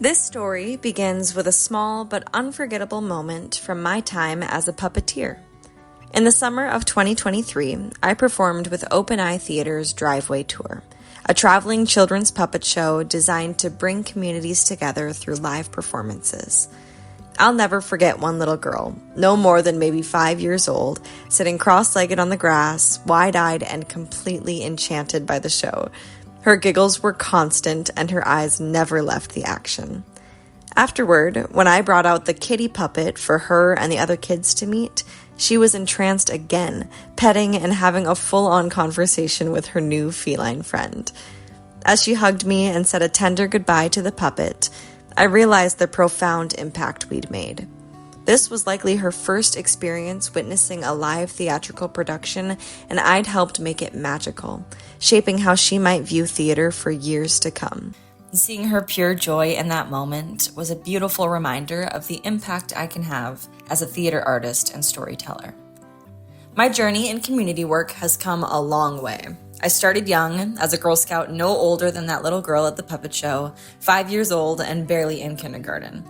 This story begins with a small but unforgettable moment from my time as a puppeteer. In the summer of 2023, I performed with Open Eye Theater's Driveway Tour, a traveling children's puppet show designed to bring communities together through live performances. I'll never forget one little girl, no more than maybe 5 years old, sitting cross-legged on the grass, wide-eyed and completely enchanted by the show. Her giggles were constant and her eyes never left the action. Afterward, when I brought out the kitty puppet for her and the other kids to meet, she was entranced again, petting and having a full-on conversation with her new feline friend. As she hugged me and said a tender goodbye to the puppet, I realized the profound impact we'd made. This was likely her first experience witnessing a live theatrical production, and I'd helped make it magical, shaping how she might view theater for years to come. Seeing her pure joy in that moment was a beautiful reminder of the impact I can have as a theater artist and storyteller. My journey in community work has come a long way. I started young, as a Girl Scout no older than that little girl at the puppet show, 5 years old and barely in kindergarten.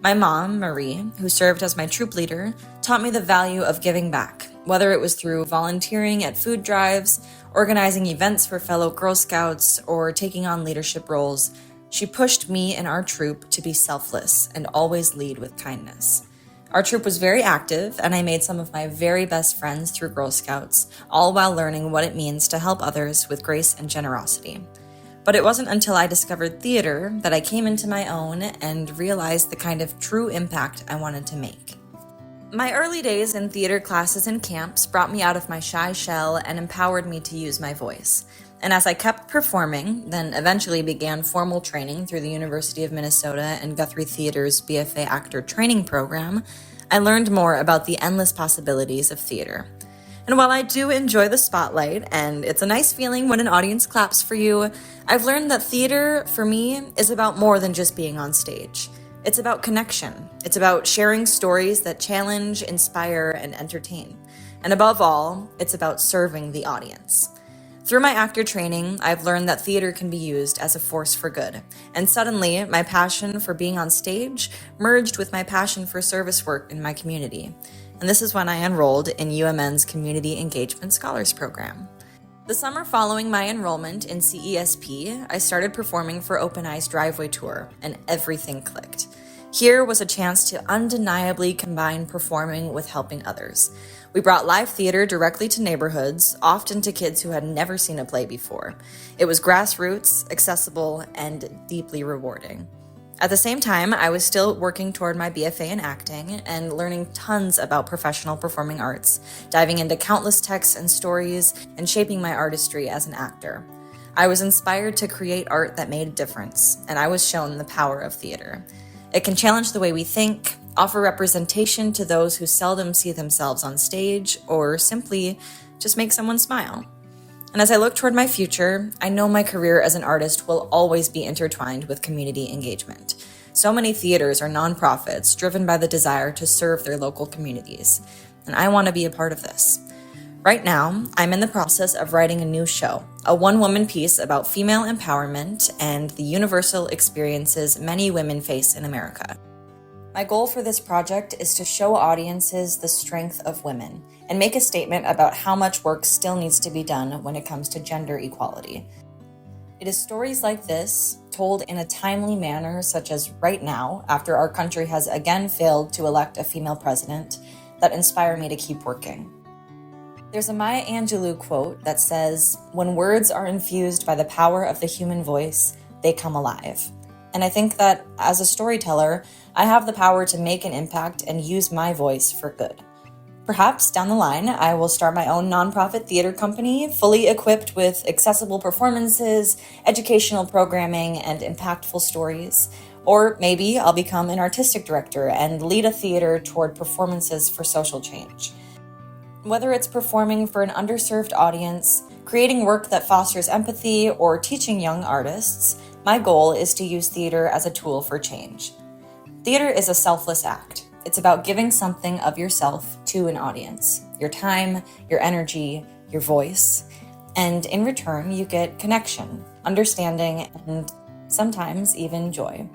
My mom, Marie, who served as my troop leader, taught me the value of giving back, whether it was through volunteering at food drives, organizing events for fellow Girl Scouts, or taking on leadership roles. She pushed me and our troop to be selfless and always lead with kindness. Our troop was very active, and I made some of my very best friends through Girl Scouts, all while learning what it means to help others with grace and generosity. But it wasn't until I discovered theater that I came into my own and realized the kind of true impact I wanted to make. My early days in theater classes and camps brought me out of my shy shell and empowered me to use my voice. And as I kept performing, then eventually began formal training through the University of Minnesota and Guthrie Theater's BFA Actor Training Program, I learned more about the endless possibilities of theater. And while I do enjoy the spotlight, and it's a nice feeling when an audience claps for you, I've learned that theater, for me, is about more than just being on stage. It's about connection. It's about sharing stories that challenge, inspire, and entertain. And above all, it's about serving the audience. Through my actor training, I've learned that theater can be used as a force for good. And suddenly, my passion for being on stage merged with my passion for service work in my community. And this is when I enrolled in UMN's Community Engagement Scholars Program. The summer following my enrollment in CESP, I started performing for Open Eye's Driveway Tour, and everything clicked. Here was a chance to undeniably combine performing with helping others. We brought live theater directly to neighborhoods, often to kids who had never seen a play before. It was grassroots, accessible, and deeply rewarding. At the same time, I was still working toward my BFA in acting and learning tons about professional performing arts, diving into countless texts and stories, and shaping my artistry as an actor. I was inspired to create art that made a difference, and I was shown the power of theater. It can challenge the way we think, offer representation to those who seldom see themselves on stage, or simply just make someone smile. And as I look toward my future, I know my career as an artist will always be intertwined with community engagement. So many theaters are nonprofits driven by the desire to serve their local communities, and I want to be a part of this. Right now, I'm in the process of writing a new show, a one-woman piece about female empowerment and the universal experiences many women face in America. My goal for this project is to show audiences the strength of women and make a statement about how much work still needs to be done when it comes to gender equality. It is stories like this, told in a timely manner, such as right now, after our country has again failed to elect a female president, that inspire me to keep working. There's a Maya Angelou quote that says, "When words are infused by the power of the human voice, they come alive." And I think that as a storyteller, I have the power to make an impact and use my voice for good. Perhaps down the line, I will start my own nonprofit theater company, fully equipped with accessible performances, educational programming, and impactful stories. Or maybe I'll become an artistic director and lead a theater toward performances for social change. Whether it's performing for an underserved audience, creating work that fosters empathy, or teaching young artists, my goal is to use theater as a tool for change. Theater is a selfless act. It's about giving something of yourself to an audience, your time, your energy, your voice, and in return, you get connection, understanding, and sometimes even joy.